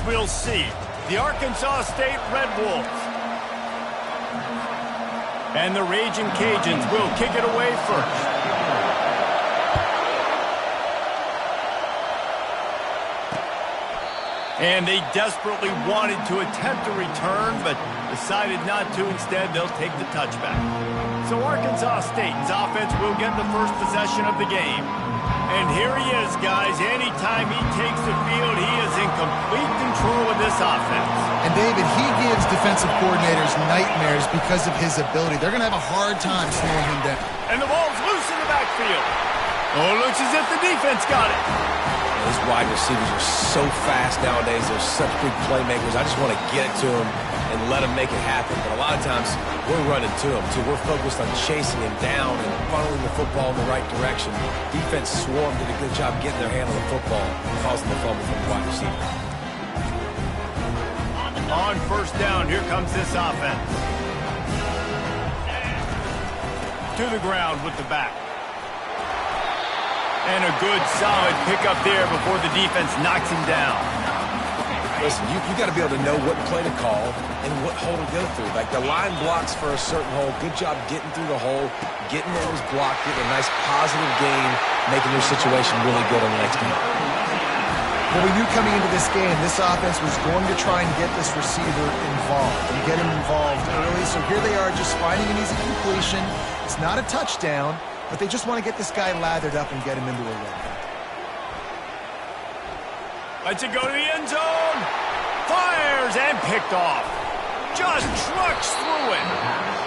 we'll see. The Arkansas State Red Wolves. And the Raging Cajuns will kick it away first. And they desperately wanted to attempt a return, but decided not to. Instead, they'll take the touchback. So Arkansas State's offense will get the first possession of the game. And here he is, guys. Anytime he takes the field, he is in complete control of this offense. And, David, he gives defensive coordinators nightmares because of his ability. They're going to have a hard time slowing him down. And the ball's loose in the backfield. Oh, it looks as if the defense got it. These wide receivers are so fast nowadays. They're such big playmakers. I just want to get it to them and let them make it happen. But a lot of times, we're running to them, too. We're focused on chasing him down and funneling the football in the right direction. Defense swarmed, did a good job getting their hand on the football, causing the fumble from the wide receiver. On first down, here comes this offense. To the ground with the back. And a good, solid pickup there before the defense knocks him down. Listen, you got to be able to know what play to call and what hole to go through. Like the line blocks for a certain hole. Good job getting through the hole, getting what was blocked, getting a nice positive gain, making your situation really good on the next game. Well, we knew coming into this game, this offense was going to try and get this receiver involved and get him involved early. So here they are just finding an easy completion. It's not a touchdown, but they just want to get this guy lathered up and get him into a run. Lets it go to the end zone. Fires and picked off. Just trucks through it.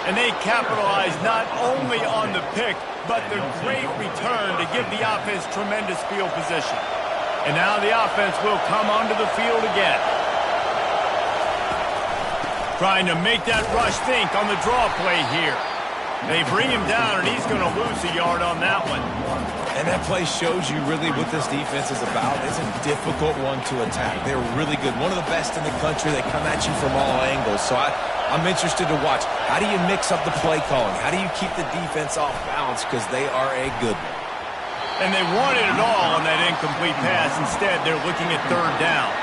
And they capitalize not only on the pick, but the great return to give the offense tremendous field position. And now the offense will come onto the field again. Trying to make that rush think on the draw play here. They bring him down, and he's going to lose a yard on that one. And that play shows you really what this defense is about. It's a difficult one to attack. They're really good. One of the best in the country. They come at you from all angles. So I'm interested to watch. How do you mix up the play calling? How do you keep the defense off balance? Because they are a good one. And they wanted it all on that incomplete pass. Instead, they're looking at third down.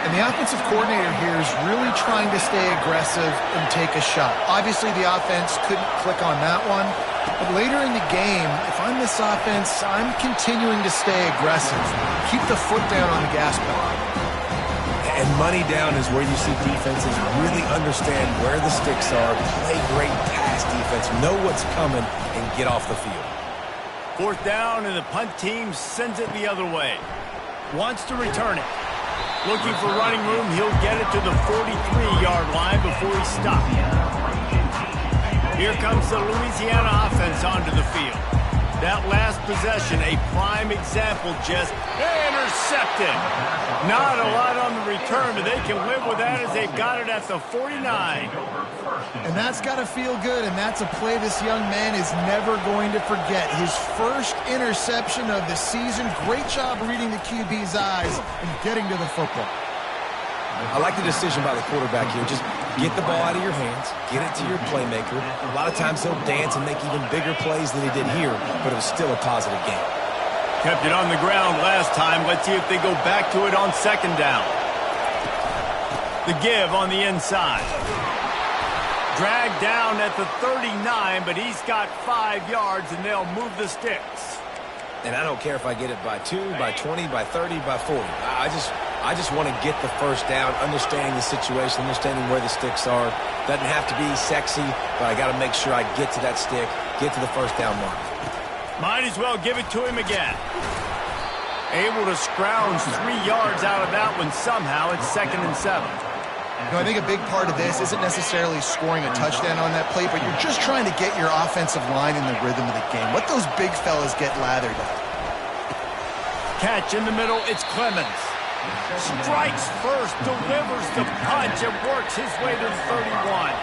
And the offensive coordinator here is really trying to stay aggressive and take a shot. Obviously, the offense couldn't click on that one. But later in the game, if I'm this offense, I'm continuing to stay aggressive. Keep the foot down on the gas pedal. And money down is where you see defenses really understand where the sticks are, play great pass defense, know what's coming, and get off the field. Fourth down, and the punt team sends it the other way. Wants to return it. Looking for running room, he'll get it to the 43-yard line before he stops. Here comes the Louisiana offense onto the field. That last possession, a prime example, just intercepted. Not a lot on the return, but they can live with that as they've got it at the 49. And that's got to feel good, and that's a play this young man is never going to forget. His first interception of the season. Great job reading the QB's eyes and getting to the football. I like the decision by the quarterback here. Just get the ball out of your hands, get it to your playmaker. A lot of times he'll dance and make even bigger plays than he did here, but it was still a positive game. Kept it on the ground last time. Let's see if they go back to it on second down. The give on the inside. Dragged down at the 39, but he's got 5 yards, and they'll move the sticks. And I don't care if I get it by 2, by 20, by 30, by 40. I just want to get the first down, understanding the situation, understanding where the sticks are. Doesn't have to be sexy, but I got to make sure I get to that stick, get to the first down mark. Might as well give it to him again. Able to scrounge 3 yards out of that one somehow. It's 2nd and 7. You know, I think a big part of this isn't necessarily scoring a touchdown on that play, but you're just trying to get your offensive line in the rhythm of the game. Let those big fellas get lathered up. Catch in the middle, it's Clemens. Strikes first, delivers the punch, and works his way to the 31.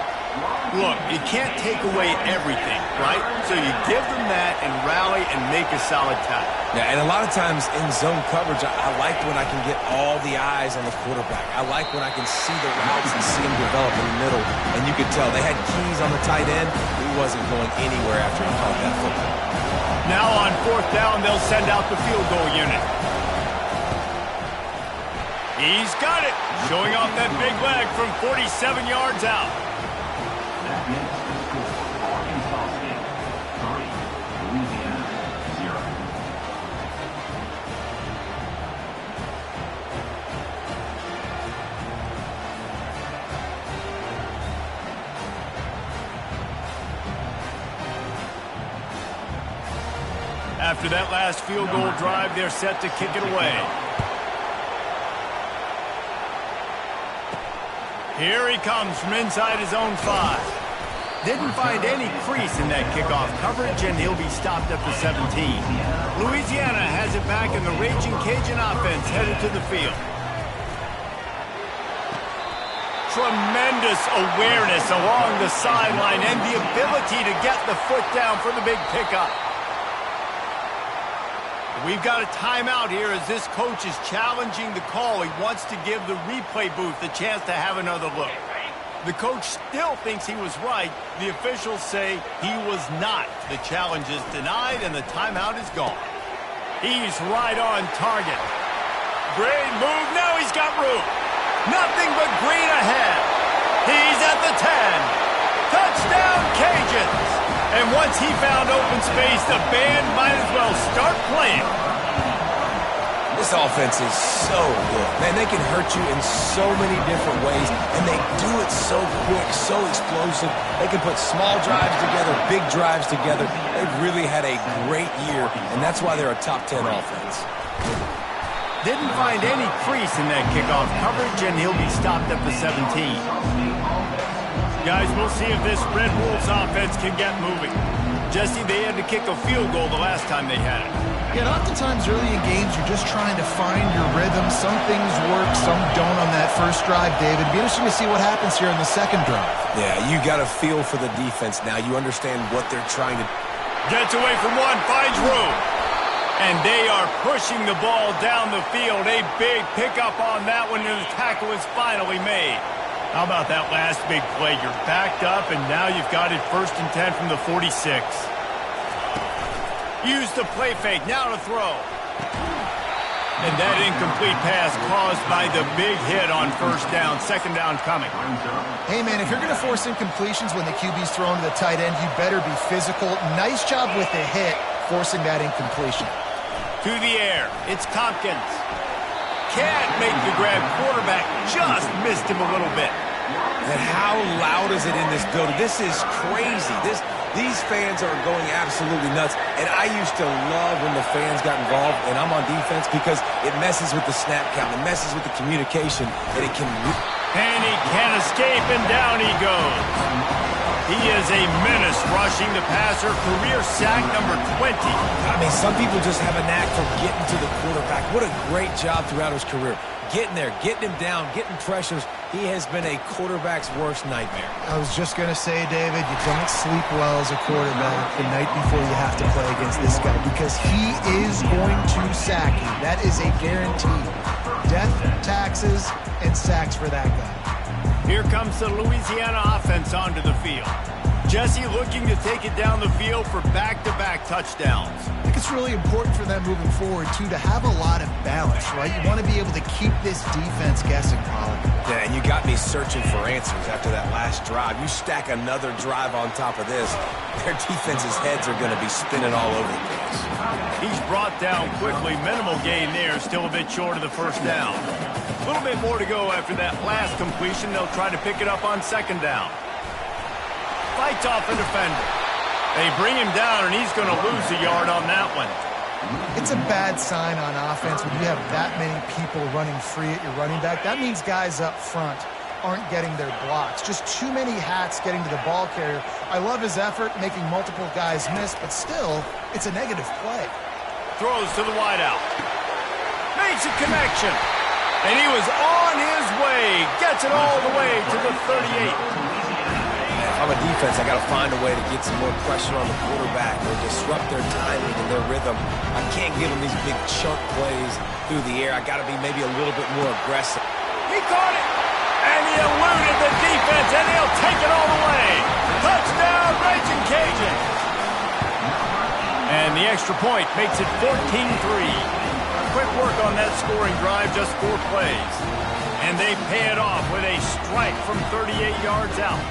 Look, you can't take away everything, right? So you give them that and rally and make a solid tackle. Yeah, and a lot of times in zone coverage, I like when I can get all the eyes on the quarterback. I like when I can see the routes and see them develop in the middle. And you could tell they had keys on the tight end. He wasn't going anywhere after he caught that football. Now on fourth down, they'll send out the field goal unit. He's got it, showing off that big leg from 47 yards out. After that last field goal drive, they're set to kick it away. Here he comes from inside his own 5. Didn't find any crease in that kickoff coverage, and he'll be stopped at the 17. Louisiana has it back, and the Raging Cajun offense headed to the field. Tremendous awareness along the sideline and the ability to get the foot down for the big pickup. We've got a timeout here as this coach is challenging the call. He wants to give the replay booth a chance to have another look. The coach still thinks he was right. The officials say he was not. The challenge is denied and the timeout is gone. He's right on target. Great move. Now he's got room. Nothing but green ahead. He's at the 10. Touchdown Cajuns. And once he found open space, the band might as well start playing. This offense is so good. Man, they can hurt you in so many different ways, and they do it so quick, so explosive. They can put small drives together, big drives together. They've really had a great year, and that's why they're a top 10 offense. Didn't find any crease in that kickoff coverage, and he'll be stopped at the 17. Guys, we'll see if this Red Wolves offense can get moving. Jesse, they had to kick a field goal the last time they had it. Yeah, oftentimes early in games, you're just trying to find your rhythm. Some things work, some don't on that first drive, David. It'd be interesting to see what happens here in the second drive. Yeah, you got a feel for the defense now. You understand what they're trying to do. Gets away from one, finds room. And they are pushing the ball down the field. A big pickup on that one, and the tackle is finally made. How about that last big play? You're backed up, and now you've got it 1st and 10 from the 46. Use the play fake, now to throw. And that incomplete pass caused by the big hit on 1st down. 2nd down coming. Hey, man, if you're going to force incompletions when the QB's throwing to the tight end, you better be physical. Nice job with the hit, forcing that incompletion. To the air, it's Tompkins. Can't make the grab. Quarterback just missed him a little bit. And how loud is it in this building? This is crazy. These fans are going absolutely nuts. And I used to love when the fans got involved, and I'm on defense, because it messes with the snap count. It messes with the communication, and it can... And he can't escape, and down he goes. He is a menace rushing the passer. Career sack number 20. I mean, some people just have a knack for getting to the quarterback. What a great job throughout his career. Getting there, getting him down, getting pressures. He has been a quarterback's worst nightmare. I was just going to say, David, you don't sleep well as a quarterback the night before you have to play against this guy, because he is going to sack you. That is a guarantee. Death, taxes, and sacks for that guy. Here comes the Louisiana offense onto the field. Jesse looking to take it down the field for back-to-back touchdowns. I think it's really important for them moving forward, too, to have a lot of balance, right? You want to be able to keep this defense guessing, Pollard. Yeah, and you got me searching for answers after that last drive. You stack another drive on top of this, their defense's heads are going to be spinning all over the place. He's brought down quickly. Minimal gain there, still a bit short of the 1st down. A little bit more to go after that last completion. They'll try to pick it up on 2nd down. Fights off the defender. They bring him down, and he's going to lose a yard on that one. It's a bad sign on offense when you have that many people running free at your running back. That means guys up front aren't getting their blocks. Just too many hats getting to the ball carrier. I love his effort, making multiple guys miss, but still, it's a negative play. Throws to the wideout. Makes a connection. And he was on his way. Gets it all the way to the 38. If I'm a defense, I got to find a way to get some more pressure on the quarterback or disrupt their timing and their rhythm. I can't give them these big chunk plays through the air. I got to be maybe a little bit more aggressive. He caught it, and he eluded the defense, and he'll take it all the way. Touchdown, Raging Cajun. And the extra point makes it 14-3. Quick work on that scoring drive, just 4 plays. And they pay it off with a strike from 38 yards out.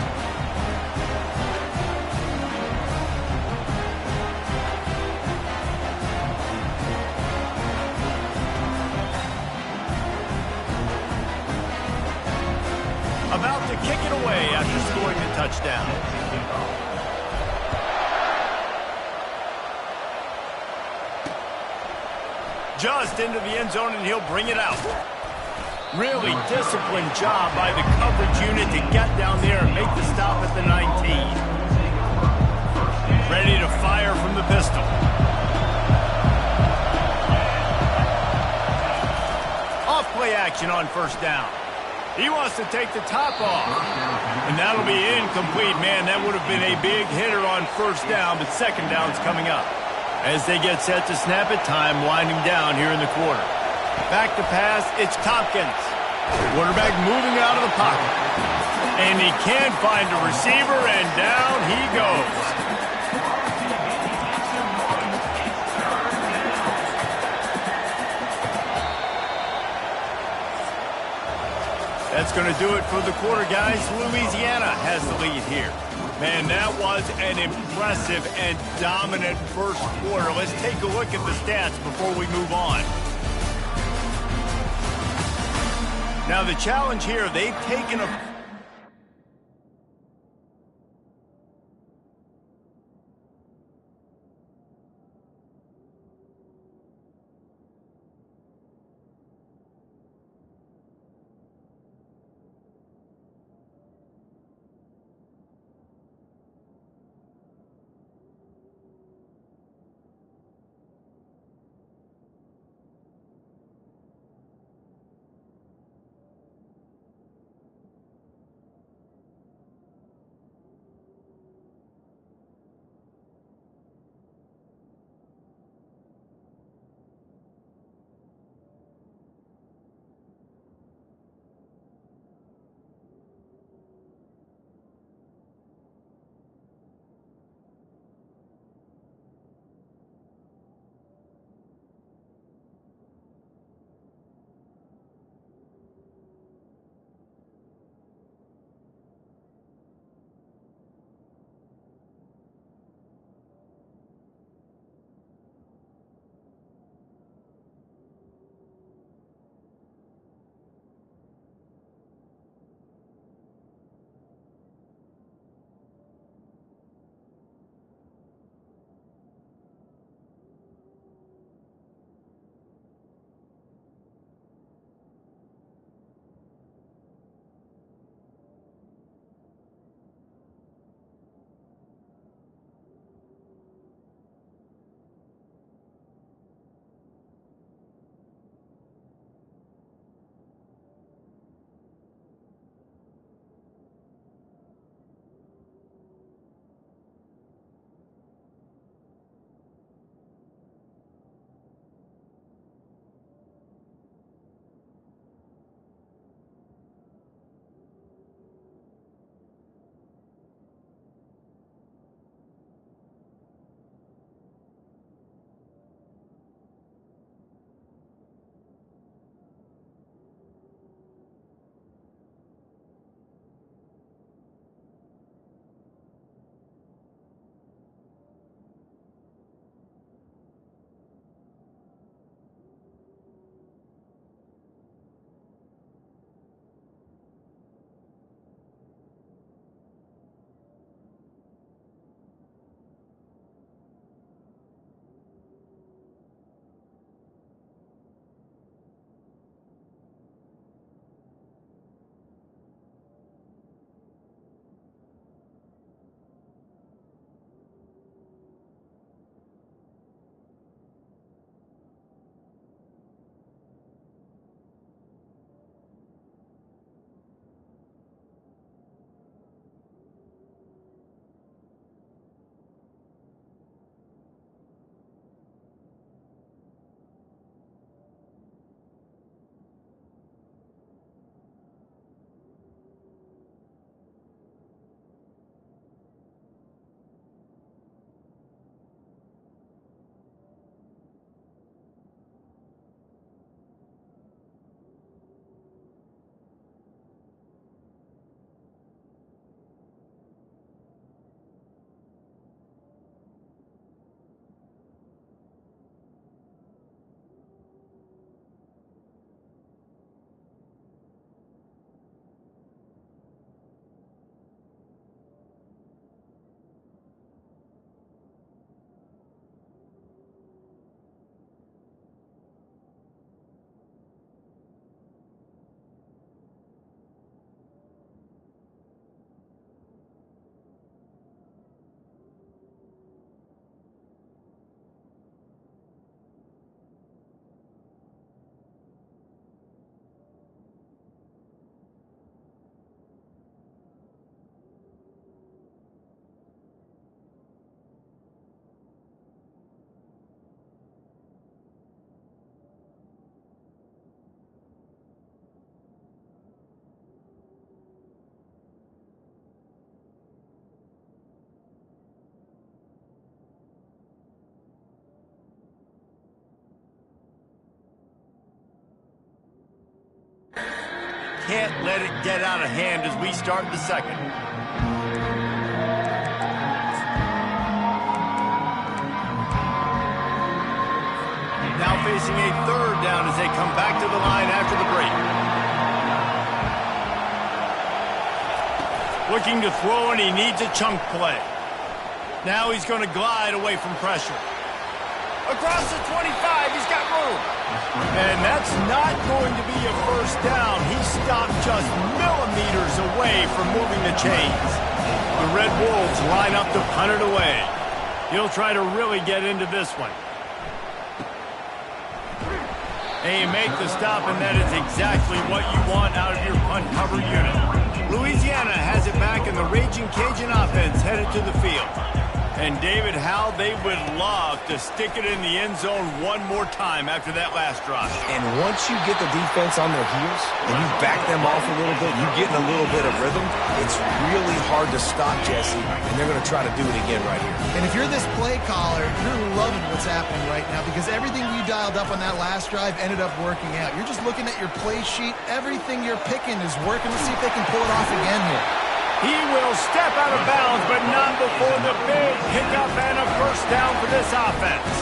About to kick it away after scoring the touchdown. Just into the end zone, and he'll bring it out. Really disciplined job by the coverage unit to get down there and make the stop at the 19. Ready to fire from the pistol. Off play action on first down. He wants to take the top off. And that'll be incomplete. Man, that would have been a big hitter on first down, but second down's coming up. As they get set to snap it, time winding down here in the quarter. Back to pass, it's Tompkins. Quarterback moving out of the pocket. And he can't find a receiver, and down he goes. That's going to do it for the quarter, guys. Louisiana has the lead here. Man, that was an impressive and dominant first quarter. Let's take a look at the stats before we move on. Now, the challenge here, they've taken a... can't let it get out of hand as we start the second. Now facing a third down as they come back to the line after the break. Looking to throw, and he needs a chunk play. Now he's going to glide away from pressure. Across the 25, he's got room. And that's not going to be a first down. He stopped just millimeters away from moving the chains. The Red Wolves line up to punt it away. He'll try to really get into this one. And you make the stop, and that is exactly what you want out of your punt cover unit. Louisiana has it back, and the Raging Cajun offense headed to the field. And David, how they would love to stick it in the end zone one more time after that last drive. And once you get the defense on their heels and you back them off a little bit, you get in a little bit of rhythm, it's really hard to stop, Jesse, and they're going to try to do it again right here. And if you're this play caller, you're loving what's happening right now because everything you dialed up on that last drive ended up working out. You're just looking at your play sheet. Everything you're picking is working. Let's see if they can pull it off again here. He will step out of bounds, but not before the big pickup and a first down for this offense.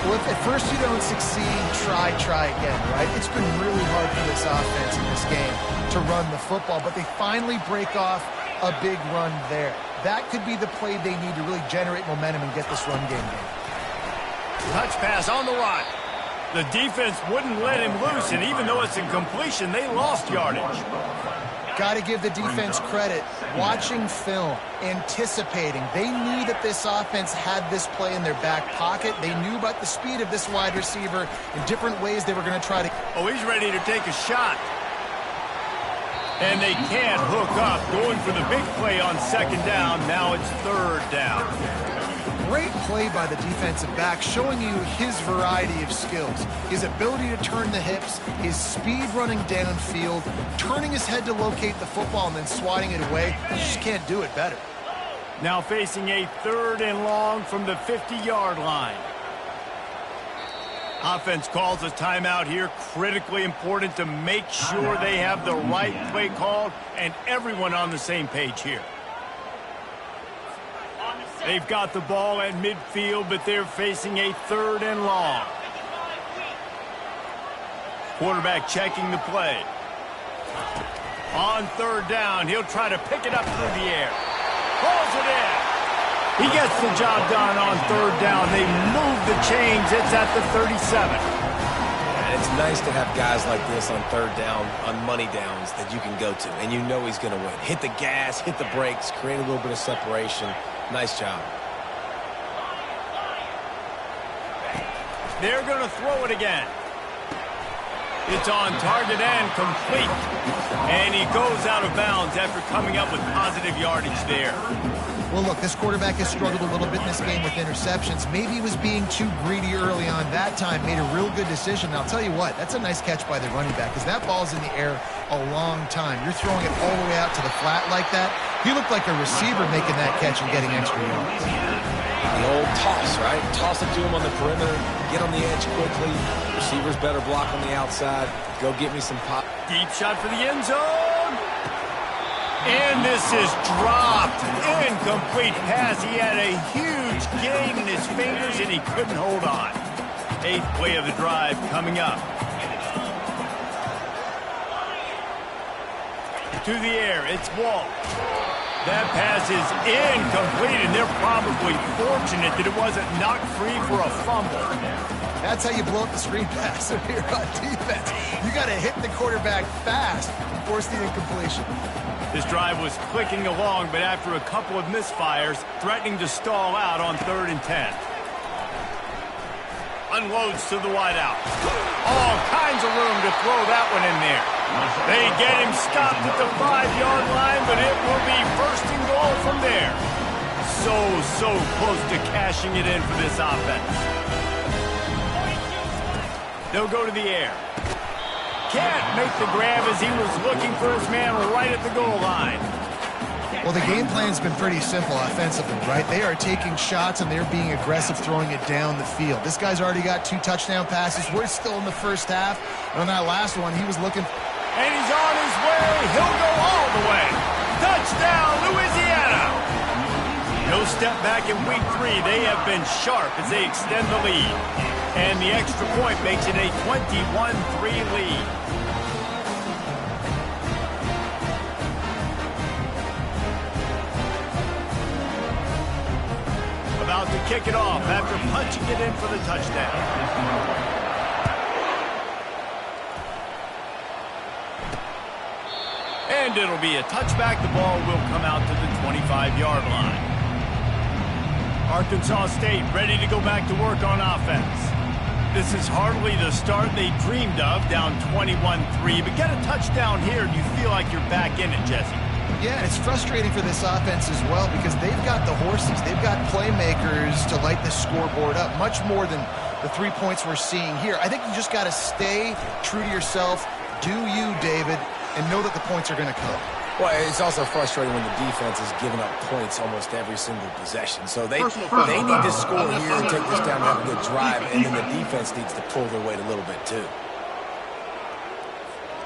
Well, if at first you don't succeed, try again, right? It's been really hard for this offense in this game to run the football, but they finally break off a big run there. That could be the play they need to really generate momentum and get this run game going. Touch pass on the run. The defense wouldn't let him loose, and even though it's incompletion, they lost yardage. Got to give the defense credit. Watching film, anticipating. They knew that this offense had this play in their back pocket. They knew about the speed of this wide receiver in different ways they were going to try to... Oh, he's ready to take a shot. And they can't hook up. Going for the big play on second down. Now it's third down. Great play by the defensive back, showing you his variety of skills. His ability to turn the hips, his speed running downfield, turning his head to locate the football and then swatting it away. You just can't do it better. Now facing a third and long from the 50-yard line. Offense calls a timeout here. Critically important to make sure they have the right play called and everyone on the same page here. They've got the ball at midfield, but they're facing a third and long. Quarterback checking the play. On third down, he'll try to pick it up through the air. Pulls it in. He gets the job done on third down. They move the chains. It's at the 37. And it's nice to have guys like this on third down, on money downs that you can go to, and you know he's going to win. Hit the gas, hit the brakes, create a little bit of separation. Nice job. They're going to throw it again. It's on target and complete. And he goes out of bounds after coming up with positive yardage there. Well, look, this quarterback has struggled a little bit in this game with interceptions. Maybe he was being too greedy early on. That time made a real good decision. And I'll tell you what, that's a nice catch by the running back because that ball's in the air a long time. You're throwing it all the way out to the flat like that. He looked like a receiver making that catch and getting extra yards. The old toss, right? Toss it to him on the perimeter, get on the edge quickly. Receivers better block on the outside. Go get me some pop. Deep shot for the end zone. And this is dropped. Incomplete pass. He had a huge gain in his fingers, and he couldn't hold on. Eighth play of the drive coming up. To the air, it's Walt. That pass is incomplete, and they're probably fortunate that it wasn't knocked free for a fumble. That's how you blow up the screen pass if you're on defense. You got to hit the quarterback fast and force the incompletion. This drive was clicking along, but after a couple of misfires, threatening to stall out on 3rd and 10. Unloads to the wideout. All kinds of room to throw that one in there. They get him stopped at the 5-yard line, but it will be 1st and goal from there. So close to cashing it in for this offense. They'll go to the air. Can't make the grab as he was looking for his man right at the goal line. Well, the game plan's been pretty simple offensively, right? They are taking shots and they're being aggressive throwing it down the field. This guy's already got 2 touchdown passes. We're still in the first half. And on that last one, he was looking... And he's on his He'll go all the way. Touchdown, Louisiana. No step back in week 3. They have been sharp as they extend the lead. And the extra point makes it a 21-3 lead. About to kick it off after punching it in for the touchdown. And it'll be a touchback. The ball will come out to the 25-yard line. Arkansas State ready to go back to work on offense. This is hardly the start they dreamed of, down 21-3. But get a touchdown here and you feel like you're back in it, Jesse. Yeah, it's frustrating for this offense as well because they've got the horses. They've got playmakers to light this scoreboard up, much more than the 3 points we're seeing here. I think you just got to stay true to yourself, do you, David, and know that the points are going to come. Well, it's also frustrating when the defense is giving up points almost every single possession. So they need to score here and take this down and have a good drive, and then the defense needs to pull their weight a little bit too.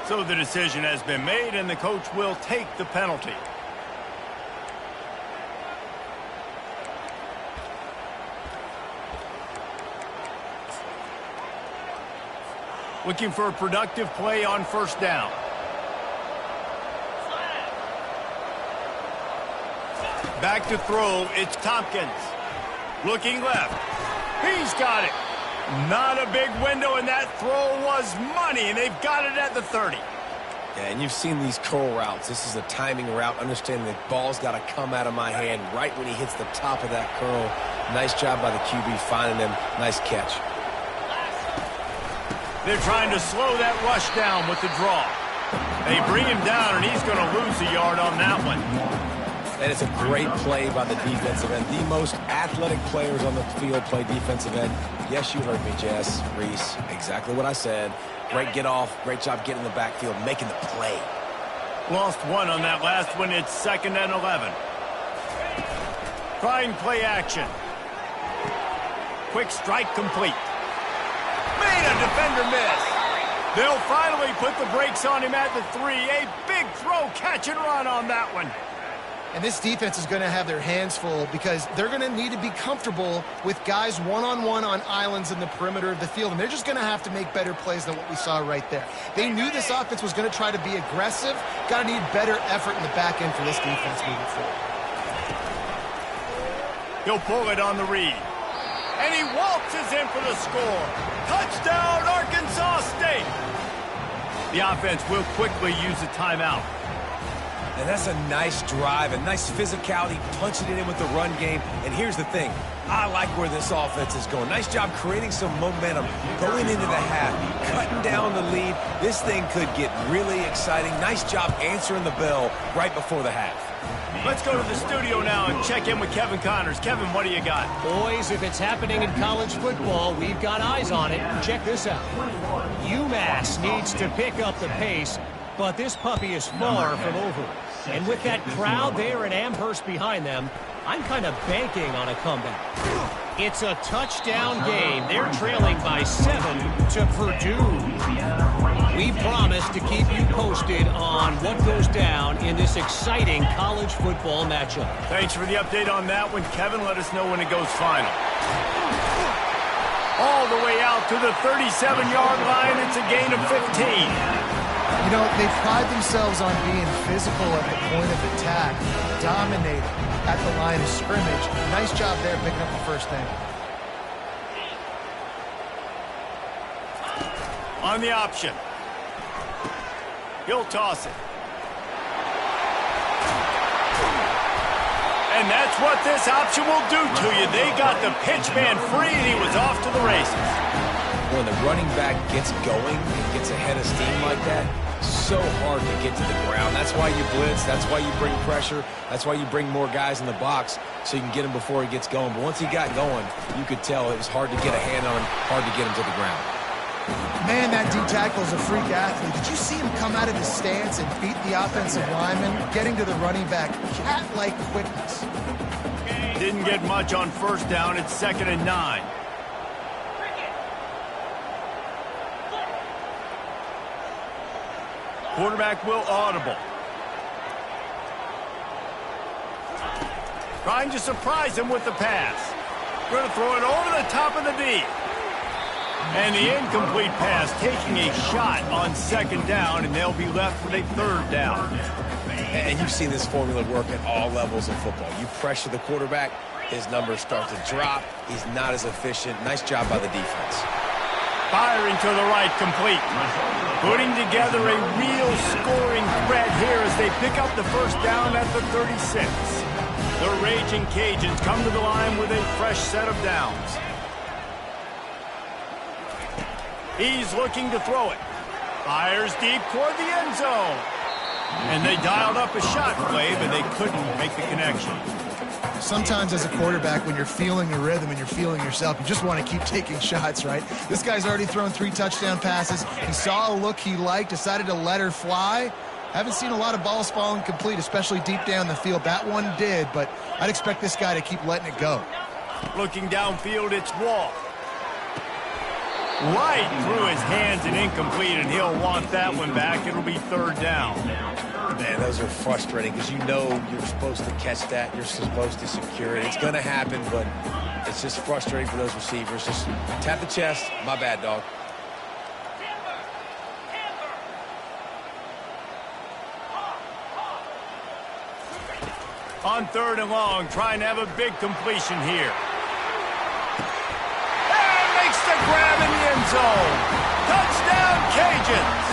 So the decision has been made, and the coach will take the penalty. Looking for a productive play on first down. Back to throw, it's Tompkins. Looking left. He's got it. Not a big window, and that throw was money, and they've got it at the 30. Yeah, and you've seen these curl routes. This is a timing route, understanding the ball's got to come out of my hand right when he hits the top of that curl. Nice job by the QB finding him. Nice catch. They're trying to slow that rush down with the draw. They bring him down, and he's going to lose a yard on that one. And it's a great play by the defensive end. The most athletic players on the field play defensive end. Yes, you heard me, Jess, Reese. Exactly what I said. Great get off. Great job getting in the backfield, making the play. Lost one on that last one. It's 2nd and 11. Trying play action. Quick strike complete. Made a defender miss. They'll finally put the brakes on him at the 3. A big throw, catch and run on that one. And this defense is going to have their hands full because they're going to need to be comfortable with guys one-on-one on islands in the perimeter of the field. And they're just going to have to make better plays than what we saw right there. They knew this offense was going to try to be aggressive. Got to need better effort in the back end for this defense moving forward. He'll pull it on the read. And he waltzes in for the score. Touchdown, Arkansas State. The offense will quickly use a timeout. And that's a nice drive, a nice physicality, punching it in with the run game. And here's the thing. I like where this offense is going. Nice job creating some momentum going into the half, cutting down the lead. This thing could get really exciting. Nice job answering the bell right before the half. Let's go to the studio now and check in with Kevin Connors. Kevin, what do you got? Boys, if it's happening in college football, we've got eyes on it. Check this out. UMass needs to pick up the pace, but this puppy is far from over. And with that crowd there in Amherst behind them, I'm kind of banking on a comeback. It's a touchdown game. They're trailing by 7 to Purdue. We promise to keep you posted on what goes down in this exciting college football matchup. Thanks for the update on that one, Kevin. Let us know when it goes final. All the way out to the 37-yard line. It's a gain of 15. You know, they pride themselves on being physical at the point of attack, dominating at the line of scrimmage. Nice job there picking up the first down. On the option. He'll toss it. And that's what this option will do to you. They got the pitch man free, and he was off to the races. When the running back gets going and gets ahead of steam like that, so hard to get to the ground. That's why you blitz. That's why you bring pressure. That's why you bring more guys in the box so you can get him before he gets going. But once he got going, you could tell it was hard to get a hand on him, hard to get him to the ground. Man, that D-tackle is a freak athlete. Did you see him come out of his stance and beat the offensive lineman, getting to the running back? Cat-like quickness. Didn't get much on first down. It's 2nd and 9. Quarterback will audible. Trying to surprise him with the pass. Going to throw it over the top of the D. And the incomplete pass, taking a shot on second down, and they'll be left with a third down. And you've seen this formula work at all levels of football. You pressure the quarterback, his numbers start to drop. He's not as efficient. Nice job by the defense. Firing to the right, complete. Putting together a real scoring threat here as they pick up the first down at the 36. The Raging Cajuns come to the line with a fresh set of downs. He's looking to throw it. Fires deep toward the end zone. And they dialed up a shot play, but they couldn't make the connection. Sometimes as a quarterback, when you're feeling the rhythm and you're feeling yourself, you just want to keep taking shots, right? This guy's already thrown 3 touchdown passes. He saw a look he liked, decided to let her fly. Haven't seen a lot of balls falling complete, especially deep down the field. That one did, but I'd expect this guy to keep letting it go. Looking downfield, it's Wall. Right through his hands and incomplete, and he'll want that one back. It'll be third down. Man, those are frustrating because you know you're supposed to catch that. You're supposed to secure it. It's going to happen, but it's just frustrating for those receivers. Just tap the chest. My bad, dog. On third and long, trying to have a big completion here. The grab in the end zone. Touchdown, Cajuns.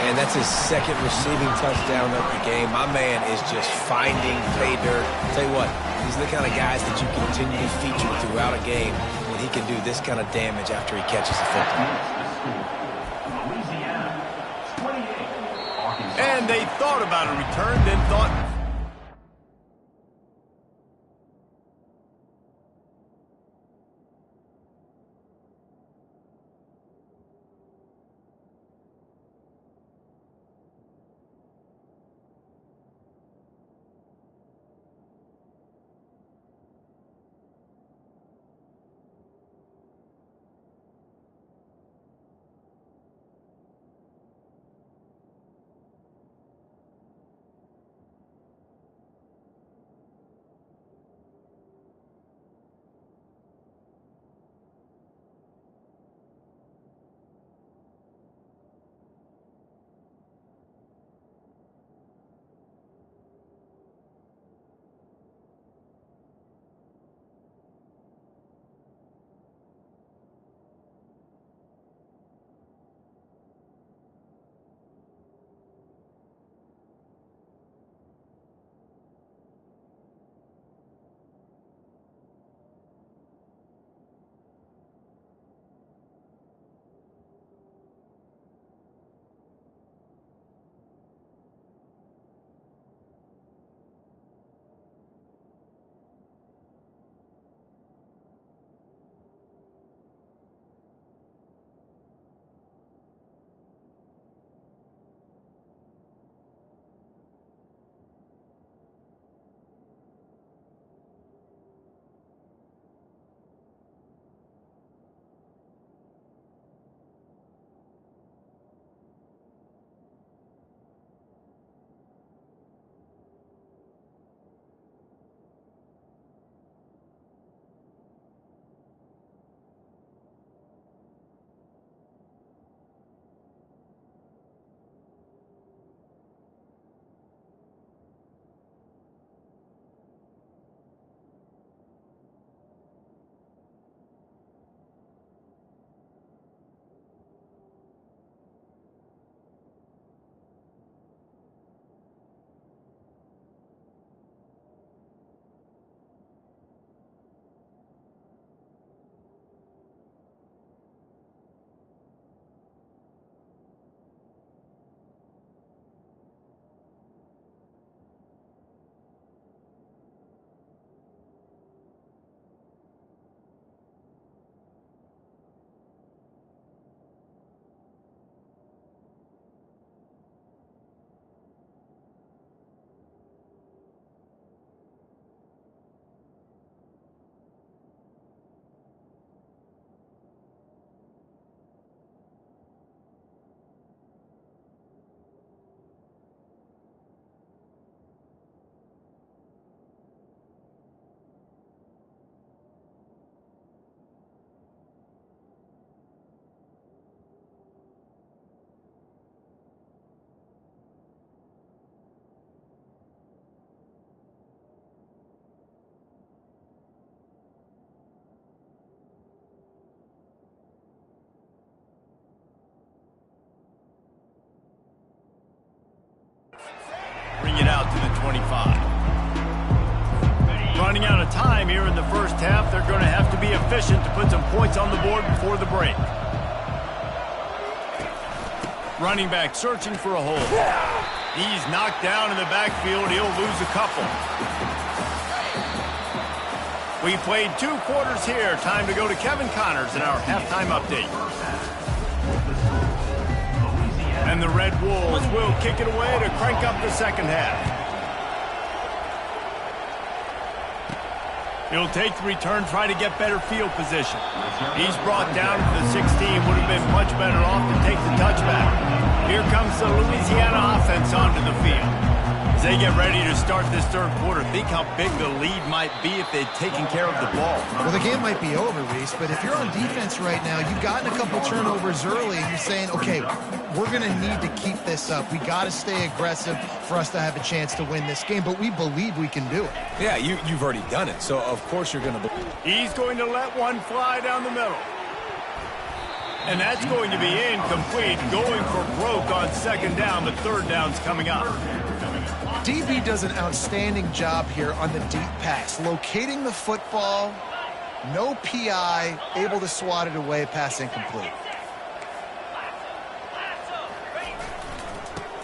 And that's his second receiving touchdown of the game. My man is just finding pay dirt. Tell you what, these are the kind of guys that you continue to feature throughout a game when he can do this kind of damage after he catches the football. And they thought about a return, then thought... out to the 25. Running out of time here in the first half. They're going to have to be efficient to put some points on the board before the break. Running back searching for a hole. He's knocked down in the backfield. He'll lose a couple. We played 2 quarters here. Time to go to Kevin Connors in our halftime update. And the Red Wolves will kick it away to crank up the second half. He'll take the return, try to get better field position. He's brought down to the 16. Would have been much better off to take the touchback. Here comes the Louisiana offense onto the field. As they get ready to start this third quarter, think how big the lead might be if they'd taken care of the ball. Well, the game might be over, Reese, but if you're on defense right now, you've gotten a couple turnovers early, and you're saying, okay, we're going to need to keep this up. We got to stay aggressive for us to have a chance to win this game, but we believe we can do it. Yeah, you've already done it, so of course you're going to believe. He's going to let one fly down the middle. And that's going to be incomplete, going for broke on second down, but third down's coming up. DB does an outstanding job here on the deep pass, locating the football, no PI, able to swat it away, pass incomplete.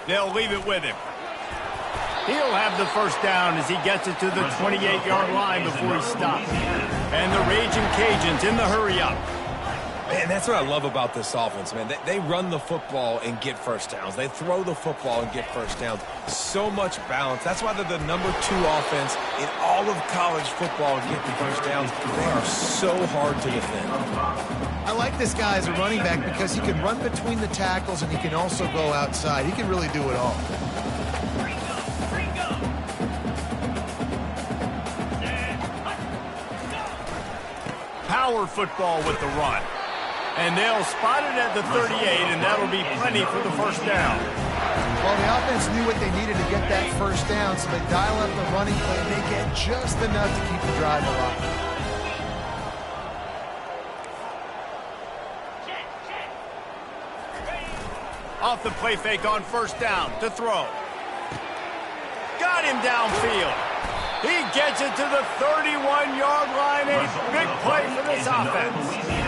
They'll leave it with him. He'll have the first down as he gets it to the 28-yard line before he stops. And the Raging Cajuns in the hurry-up. Man, that's what I love about this offense, man. They run the football and get first downs. They throw the football and get first downs. So much balance. That's why they're the #2 offense in all of college football and getting first downs. They are so hard to defend. I like this guy as a running back because he can run between the tackles and he can also go outside. He can really do it all. Power football with the run. And they'll spot it at the 38, and that'll be plenty for the first down. Well, the offense knew what they needed to get that first down, so they dial up the running play, and they get just enough to keep the drive alive. Off the play fake on first down to throw. Got him downfield. He gets it to the 31-yard line. A big play for this offense.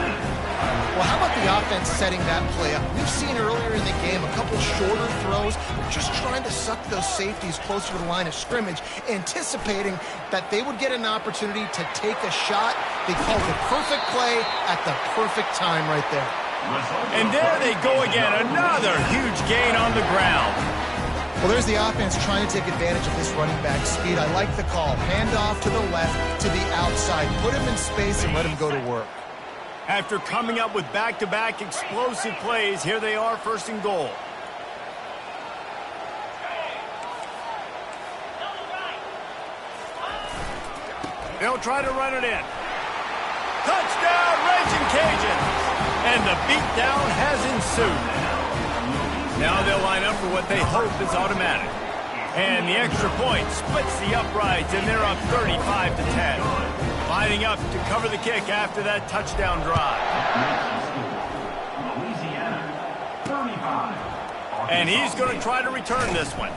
Well, how about the offense setting that play up? We've seen earlier in the game a couple shorter throws, just trying to suck those safeties closer to the line of scrimmage, anticipating that they would get an opportunity to take a shot. They called the perfect play at the perfect time right there. And there they go again, another huge gain on the ground. Well, there's the offense trying to take advantage of this running back speed. I like the call. Hand off to the left, to the outside. Put him in space and let him go to work. After coming up with back-to-back explosive plays, here they are, first and goal. They'll try to run it in. Touchdown, Raging Cajuns! And the beatdown has ensued. Now they'll line up for what they hope is automatic. And the extra point splits the uprights, and they're up 35-10. Lining up to cover the kick after that touchdown drive. And he's going to try to return this one.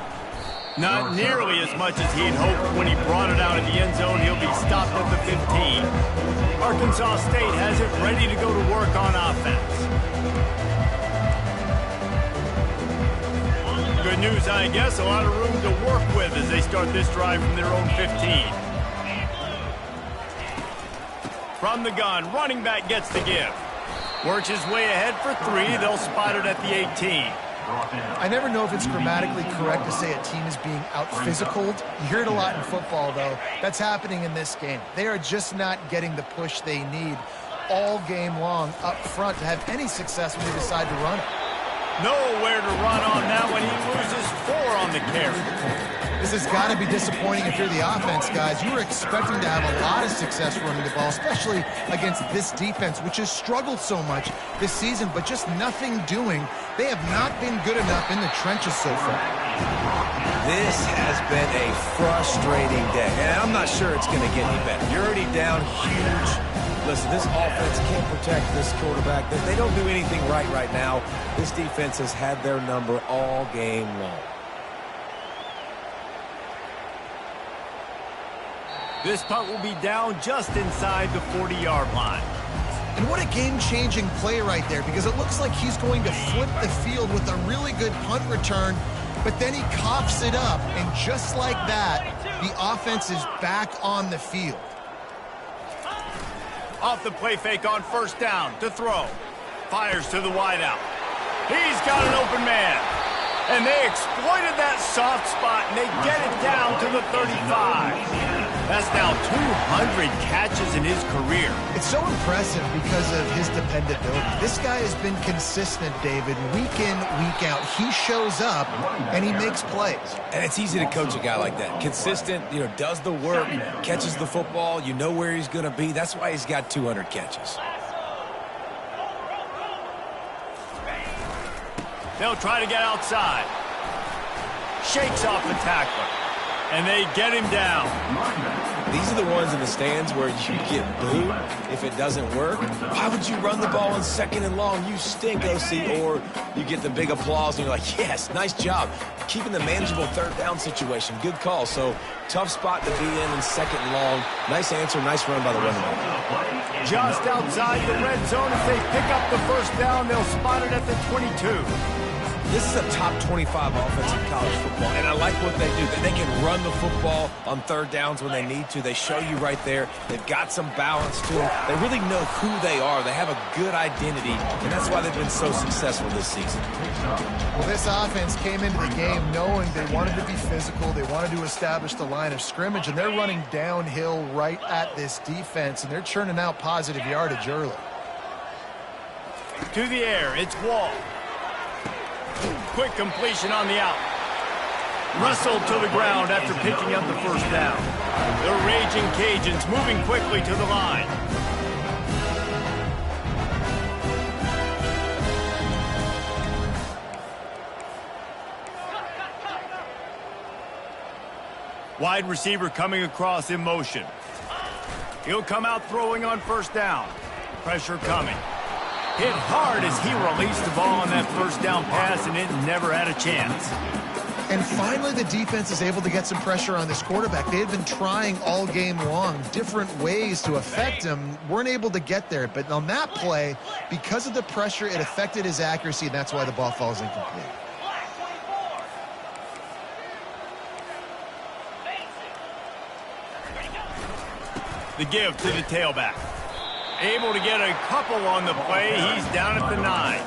Not nearly as much as he'd hoped when he brought it out of the end zone. He'll be stopped at the 15. Arkansas State has it ready to go to work on offense. Good news, I guess, a lot of room to work with as they start this drive from their own 15. From the gun, running back gets the give. Works his way ahead for 3. They'll spot it at the 18. I never know if it's grammatically correct to say a team is being out-physicaled. You hear it a lot in football, though. That's happening in this game. They are just not getting the push they need all game long up front to have any success when they decide to run it. Nowhere to run on that one. He loses 4 on the carry. This has got to be disappointing if you're the offense, guys. You were expecting to have a lot of success running the ball, especially against this defense, which has struggled so much this season, but just nothing doing. They have not been good enough in the trenches so far. This has been a frustrating day, and I'm not sure it's going to get any better. You're already down huge. Listen, this offense can't protect this quarterback. They don't do anything right now. This defense has had their number all game long. This punt will be down just inside the 40-yard line. And what a game-changing play right there, because it looks like he's going to flip the field with a really good punt return, but then he coughs it up, and just like that, the offense is back on the field. Off the play fake on first down to throw. Fires to the wideout. He's got an open man. And they exploited that soft spot, and they get it down to the 35. That's now 200 catches in his career. It's so impressive because of his dependability. This guy has been consistent, David, week in, week out. He shows up, and he makes plays. And it's easy to coach a guy like that. Consistent, does the work, catches the football, you know where he's going to be. That's why he's got 200 catches. They'll try to get outside. Shakes off the tackler. And they get him down. These are the ones in the stands where you get booed if it doesn't work. Why would you run the ball on 2nd and long? You stink, OC. Or you get the big applause and you're like, yes, nice job. Keeping the manageable 3rd down situation. Good call. So tough spot to be in 2nd and long. Nice answer. Nice run by the running back. Just outside the red zone as they pick up the 1st down. They'll spot it at the 22. This is a top 25 offense in college football, and I like what they do. They can run the football on 3rd downs when they need to. They show you right there. They've got some balance to them. They really know who they are. They have a good identity, and that's why they've been so successful this season. Well, this offense came into the game knowing they wanted to be physical. They wanted to establish the line of scrimmage, and they're running downhill right at this defense, and they're churning out positive yardage early. To the air, it's Wall. Quick completion on the out. Russell to the ground after picking up the 1st down. The Raging Cajuns moving quickly to the line. Wide receiver coming across in motion. He'll come out throwing on 1st down. Pressure coming. Hit hard as he released the ball on that 1st down pass, and it never had a chance. And finally, the defense is able to get some pressure on this quarterback. They had been trying all game long different ways to affect him. Weren't able to get there. But on that play, because of the pressure, it affected his accuracy, and that's why the ball falls incomplete. The give to the tailback. Able to get a couple on the play. He's down at the 9.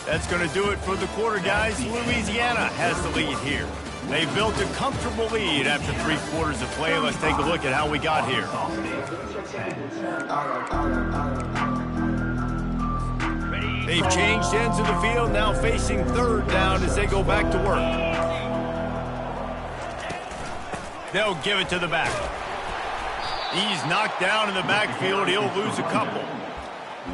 That's going to do it for the quarter, guys. Louisiana has the lead here. They built a comfortable lead after 3 quarters of play. Let's take a look at how we got here. They've changed ends of the field, now facing 3rd down as they go back to work. They'll give it to the back. He's knocked down in the backfield. He'll lose a couple.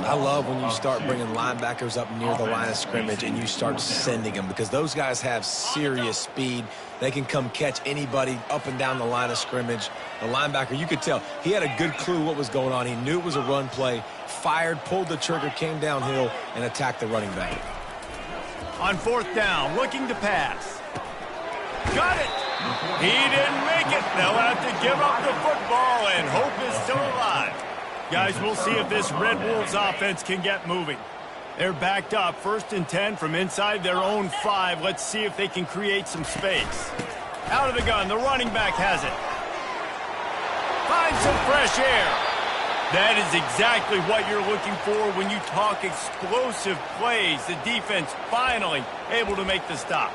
I love when you start bringing linebackers up near the line of scrimmage and you start sending them, because those guys have serious speed. They can come catch anybody up and down the line of scrimmage. The linebacker, you could tell, he had a good clue what was going on. He knew it was a run play, fired, pulled the trigger, came downhill, and attacked the running back. On 4th down, looking to pass. Got it! He didn't make it. They'll have to give up the football, and hope is still alive. Guys, we'll see if this Red Wolves offense can get moving. They're backed up, 1st and 10 from inside their own 5. Let's see if they can create some space. Out of the gun, the running back has it. Find some fresh air. That is exactly what you're looking for when you talk explosive plays. The defense finally able to make the stop.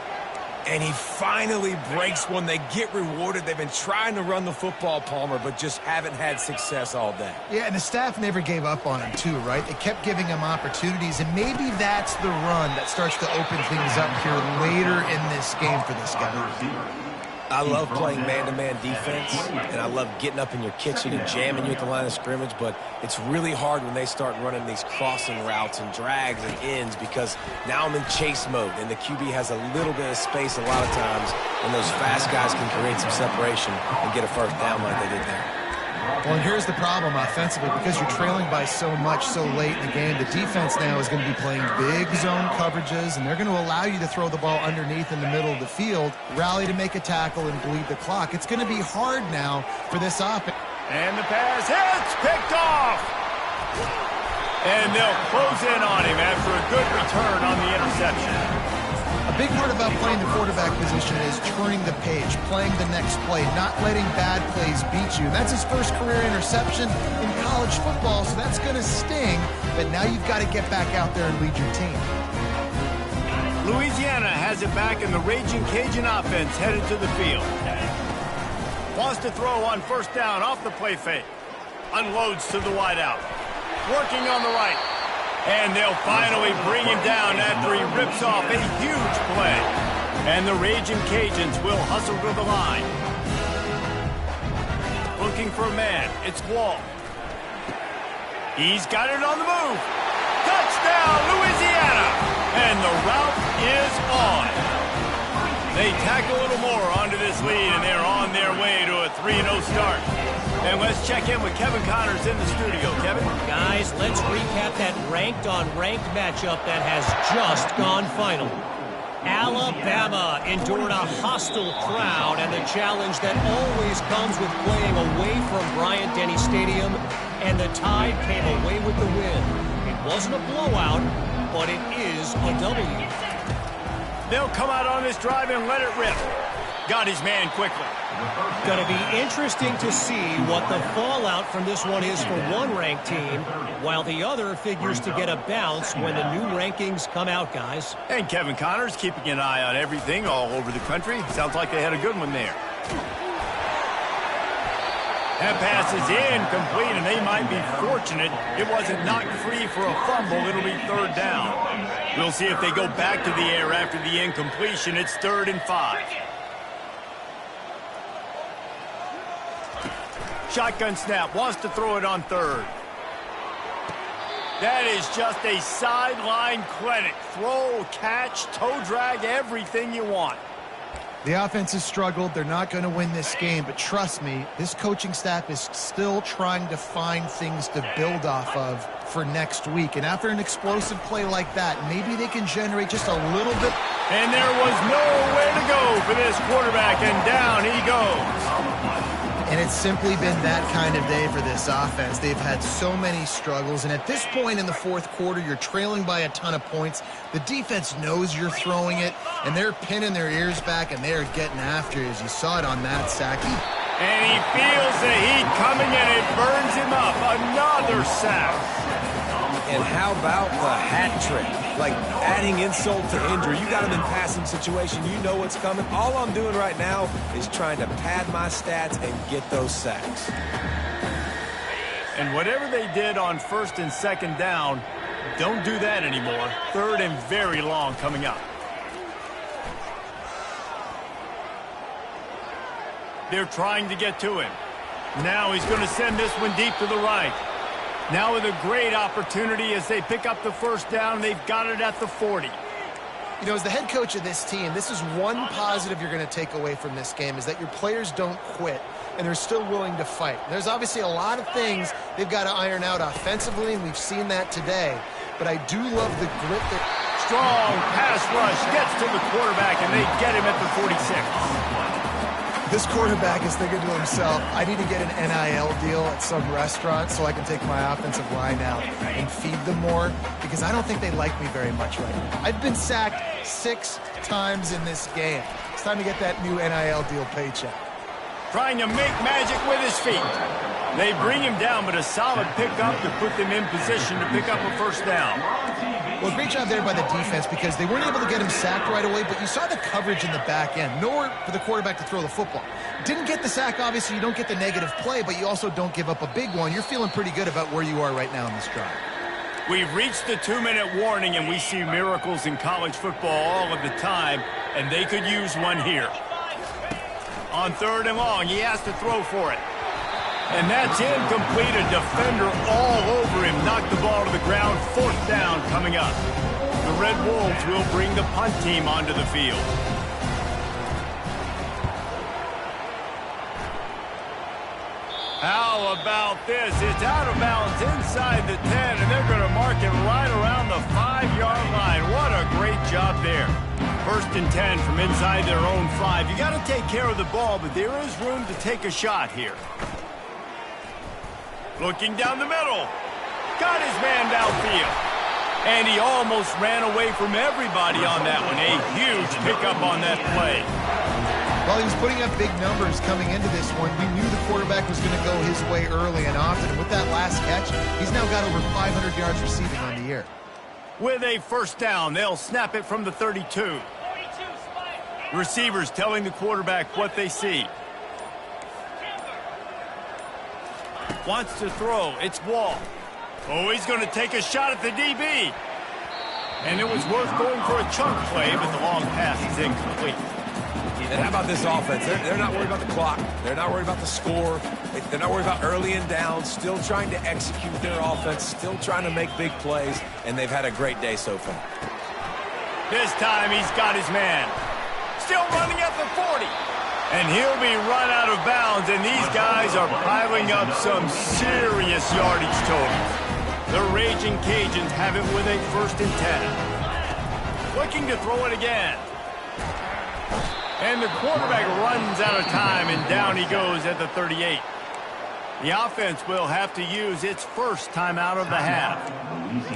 And he finally breaks one. They get rewarded. They've been trying to run the football, Palmer, but just haven't had success all day. Yeah, and the staff never gave up on him, too, right? They kept giving him opportunities, and maybe that's the run that starts to open things up here later in this game for this guy. I love playing man-to-man defense, and I love getting up in your kitchen and jamming you at the line of scrimmage, but it's really hard when they start running these crossing routes and drags and ends because now I'm in chase mode, and the QB has a little bit of space a lot of times, and those fast guys can create some separation and get a first down like they did there. Well, and here's the problem offensively. Because you're trailing by so much so late in the game, the defense now is going to be playing big zone coverages, and they're going to allow you to throw the ball underneath in the middle of the field, rally to make a tackle, and bleed the clock. It's going to be hard now for this offense. And the pass hits, picked off. And they'll close in on him after a good return on the interception. A big part about playing the quarterback position is turning the page, playing the next play, not letting bad plays beat you. That's his first career interception in college football, so that's going to sting. But now you've got to get back out there and lead your team. Louisiana has it back, and the Raging Cajun offense headed to the field. Wants to throw on first down off the play fake. Unloads to the wideout. Working on the right. And they'll finally bring him down after he rips off a huge play. And the Raging Cajuns will hustle to the line. Looking for a man. It's Wall. He's got it on the move. Touchdown, Louisiana! And the route is on. They tack a little more onto this lead, and they're on their way to a 3-0 start. And let's check in with Kevin Connors in the studio. Kevin? Guys, let's recap that ranked-on-ranked matchup that has just gone final. Alabama endured a hostile crowd and the challenge that always comes with playing away from Bryant-Denny Stadium, and the Tide came away with the win. It wasn't a blowout, but it is a W. They'll come out on this drive and let it rip. Got his man quickly. Going to be interesting to see what the fallout from this one is for one ranked team, while the other figures to get a bounce when the new rankings come out, guys. And Kevin Connors keeping an eye on everything all over the country. Sounds like they had a good one there. That pass is incomplete, and they might be fortunate it wasn't knocked free for a fumble. It'll be third down. We'll see if they go back to the air after the incompletion. It's 3rd and 5. Shotgun snap, wants to throw it on 3rd. That is just a sideline clinic. Throw, catch, toe drag, everything you want. The offense has struggled. They're not going to win this game, but trust me, this coaching staff is still trying to find things to build off of for next week. And after an explosive play like that, maybe they can generate just a little bit. And there was nowhere to go for this quarterback, and down he goes. And it's simply been that kind of day for this offense. They've had so many struggles, and at this point in the fourth quarter, you're trailing by a ton of points. The defense knows you're throwing it, and they're pinning their ears back, and they're getting after you, as you saw it on that sack. And he feels the heat coming, and it burns him up. Another sack. And how about the hat trick? Like adding insult to injury. You got him in passing situation. You know what's coming. All I'm doing right now is trying to pad my stats and get those sacks. And whatever they did on 1st and 2nd down, don't do that anymore. 3rd and very long coming up. They're trying to get to him. Now he's going to send this one deep to the right. Now with a great opportunity as they pick up the first down. They've got it at the 40. You know, as the head coach of this team, this is one positive you're going to take away from this game, is that your players don't quit, and they're still willing to fight. There's obviously a lot of things they've got to iron out offensively, and we've seen that today. But I do love the grit. Strong pass rush gets to the quarterback, and they get him at the 46. This quarterback is thinking to himself, I need to get an NIL deal at some restaurant so I can take my offensive line out and feed them more, because I don't think they like me very much right now. I've been sacked 6 times in this game. It's time to get that new NIL deal paycheck. Trying to make magic with his feet. They bring him down, but a solid pickup to put them in position to pick up a first down. Well, great job there by the defense, because they weren't able to get him sacked right away, but you saw the coverage in the back end. Nowhere for the quarterback to throw the football. Didn't get the sack, obviously. You don't get the negative play, but you also don't give up a big one. You're feeling pretty good about where you are right now in this drive. We've reached the 2-minute warning, and we see miracles in college football all of the time, and they could use one here. On 3rd and long, he has to throw for it. And that's incomplete. A defender all over him. Knocked the ball to the ground. 4th down coming up. The Red Wolves will bring the punt team onto the field. How about this? It's out of bounds inside the 10, and they're going to mark it right around the 5-yard line. What a great job there. 1st and 10 from inside their own 5. You got to take care of the ball, but there is room to take a shot here. Looking down the middle. Got his man downfield. And he almost ran away from everybody on that one. A huge pickup on that play. Well, he was putting up big numbers coming into this one. We knew the quarterback was going to go his way early and often. And with that last catch, he's now got over 500 yards receiving on the year. With a 1st down, they'll snap it from the 32. The receivers telling the quarterback what they see. Wants to throw. It's Wall. Oh, he's going to take a shot at the DB. And it was worth going for a chunk play, but the long pass is incomplete. And how about this offense? They're not worried about the clock. They're not worried about the score. They're not worried about early and down. Still trying to execute their offense. Still trying to make big plays. And they've had a great day so far. This time he's got his man. Still running at the 40. And he'll be run out of bounds. And these guys are piling up some serious yardage totals. The Raging Cajuns have it with a 1st and 10. Looking to throw it again. And the quarterback runs out of time, and down he goes at the 38. The offense will have to use its 1st timeout of the half.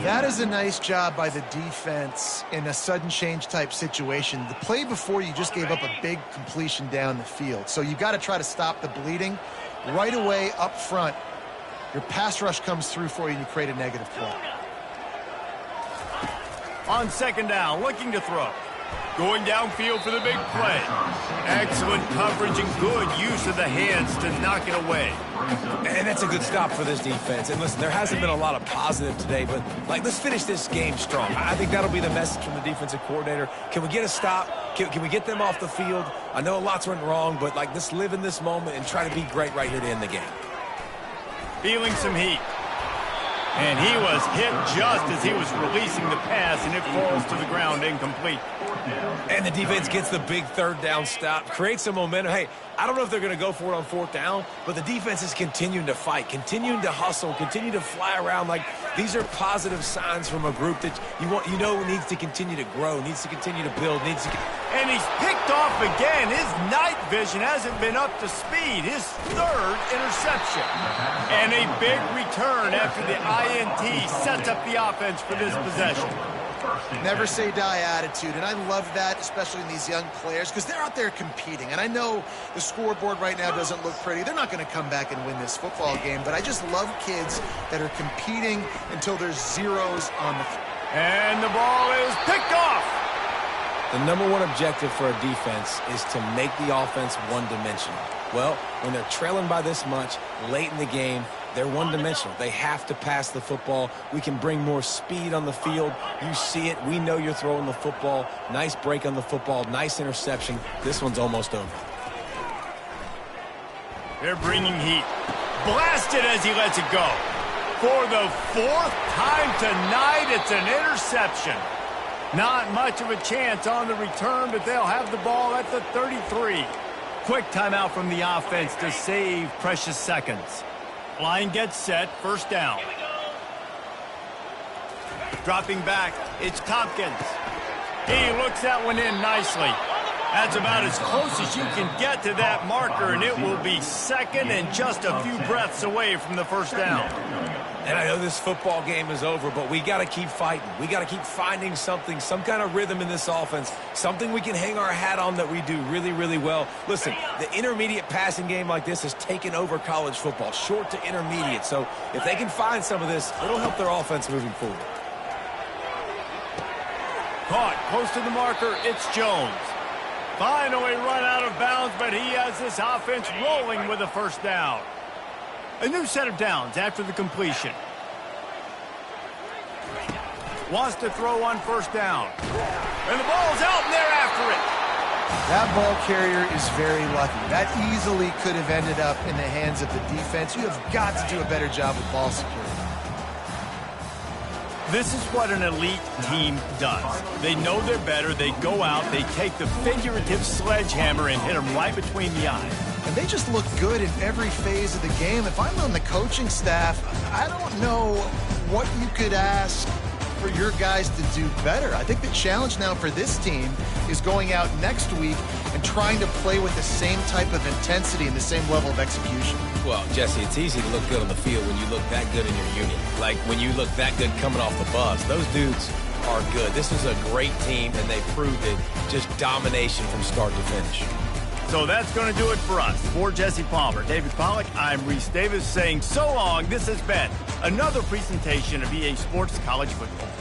That is a nice job by the defense in a sudden change type situation. The play before, you just gave up a big completion down the field. So you've got to try to stop the bleeding right away up front. Your pass rush comes through for you and you create a negative play. On 2nd down, looking to throw. Going downfield for the big play. Excellent coverage and good use of the hands to knock it away. And that's a good stop for this defense. And listen, there hasn't been a lot of positive today, but let's finish this game strong. I think that'll be the message from the defensive coordinator. Can we get a stop? Can we get them off the field? I know lots went wrong, but let's live in this moment and try to be great right here to end the game. Feeling some heat. And he was hit just as he was releasing the pass, and it falls to the ground incomplete. And the defense gets the big 3rd down stop, creates some momentum. Hey, I don't know if they're going to go for it on 4th down, but the defense is continuing to fight, continuing to hustle, continue to fly around. These are positive signs from a group that needs to continue to grow, needs to continue to build, And he's picked off again. His night vision hasn't been up to speed. His 3rd interception. And a big return after the INT sets up the offense for this possession. Never say die attitude, and I love that, especially in these young players, because they're out there competing. And I know the scoreboard right now doesn't look pretty. They're not going to come back and win this football game, but I just love kids that are competing until there's zeros on the field. And the ball is picked off. The #1 objective for a defense is to make the offense one-dimensional. Well, when they're trailing by this much late in the game, they're one-dimensional. They have to pass the football. We can bring more speed on the field. You see it. We know you're throwing the football. Nice break on the football. Nice interception. This one's almost over. They're bringing heat. Blasted as he lets it go. For the 4th time tonight, it's an interception. Not much of a chance on the return, but they'll have the ball at the 33. Quick timeout from the offense to save precious seconds. Line gets set, 1st down. Dropping back, it's Tompkins. He looks that one in nicely. That's about as close as you can get to that marker, and it will be 2nd and just a few breaths away from the 1st down. And I know this football game is over, but we got to keep fighting. We got to keep finding something, some kind of rhythm in this offense, something we can hang our hat on that we do really, really well. Listen, the intermediate passing game like this has taken over college football, short to intermediate. So if they can find some of this, it'll help their offense moving forward. Caught close to the marker, it's Jones. Finally run out of bounds, but he has this offense rolling with a 1st down. A new set of downs after the completion. Wants to throw on 1st down. And the ball's out, and they're after it. That ball carrier is very lucky. That easily could have ended up in the hands of the defense. You have got to do a better job with ball security. This is what an elite team does. They know they're better. They go out. They take the figurative sledgehammer and hit them right between the eyes. And they just look good in every phase of the game. If I'm on the coaching staff, I don't know what you could ask for your guys to do better. I think the challenge now for this team is going out next week and trying to play with the same type of intensity and the same level of execution. Well, Jesse, it's easy to look good on the field when you look that good in your unit. Like when you look that good coming off the bus. Those dudes are good. This is a great team, and they proved it. Just domination from start to finish. So that's going to do it for us. For Jesse Palmer, David Pollack, I'm Reese Davis saying so long. This has been another presentation of EA Sports College Football.